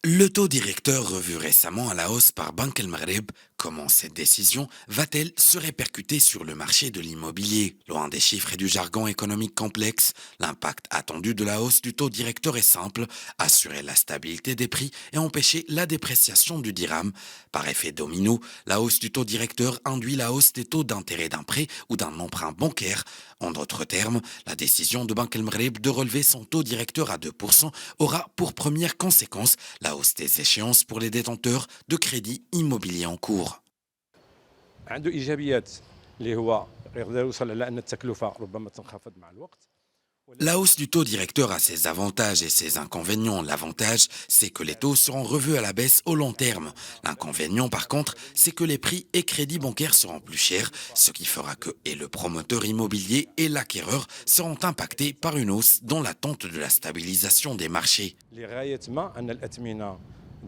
Le taux directeur revu récemment à la hausse par Banque El Maghreb, comment cette décision va-t-elle se répercuter sur le marché de l'immobilier? Loin des chiffres et du jargon économique complexe, l'impact attendu de la hausse du taux directeur est simple, assurer la stabilité des prix et empêcher la dépréciation du dirham. Par effet domino, la hausse du taux directeur induit la hausse des taux d'intérêt d'un prêt ou d'un emprunt bancaire. En d'autres termes, la décision de Banque El Maghreb de relever son taux directeur à 2% aura pour première conséquence la hausse des échéances pour les détenteurs de crédits immobiliers en cours. عنده ايجابيات اللي هو يقدر يوصل على ان التكلفه ربما تنخفض مع الوقت. La hausse du taux directeur a ses avantages et ses inconvénients. L'avantage, c'est que les taux seront revus à la baisse au long terme. L'inconvénient, par contre, c'est que les prix et crédits bancaires seront plus chers, ce qui fera que et le promoteur immobilier et l'acquéreur seront impactés par une hausse dans l'attente de la stabilisation des marchés. لغايه ما ان الاثمنه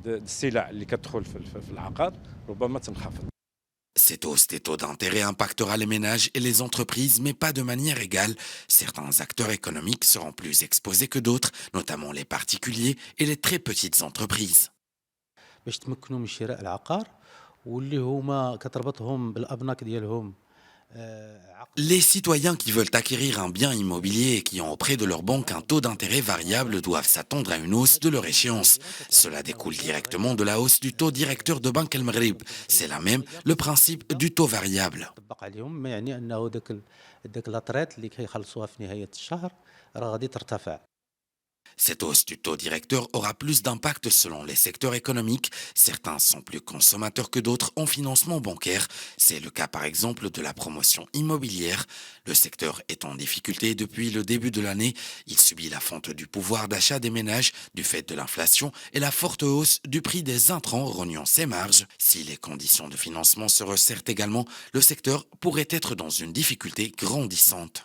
السلع اللي كتدخل في العقار ربما تنخفض. Cette hausse des taux d'intérêt impactera les ménages et les entreprises, mais pas de manière égale. Certains acteurs économiques seront plus exposés que d'autres, notamment les particuliers et les très petites entreprises. باش يتمكنوا من شراء العقار واللي هما كتربطهم بالابناك ديالهم عقد. Les citoyens qui veulent acquérir un bien immobilier et qui ont auprès de leur banque un taux d'intérêt variable doivent s'attendre à une hausse de leur échéance. Cela découle directement de la hausse du taux directeur de Banque El Maghreb. C'est là même le principe du taux variable. طبق عليهم ما يعني انه داك لاطريت اللي كيخلصوها في نهايه الشهر راه غادي ترتفع. Cette hausse du taux directeur aura plus d'impact selon les secteurs économiques. Certains sont plus consommateurs que d'autres en financement bancaire. C'est le cas par exemple de la promotion immobilière. Le secteur est en difficulté depuis le début de l'année. Il subit la fonte du pouvoir d'achat des ménages du fait de l'inflation et la forte hausse du prix des intrants rognant ses marges. Si les conditions de financement se resserrent également, le secteur pourrait être dans une difficulté grandissante.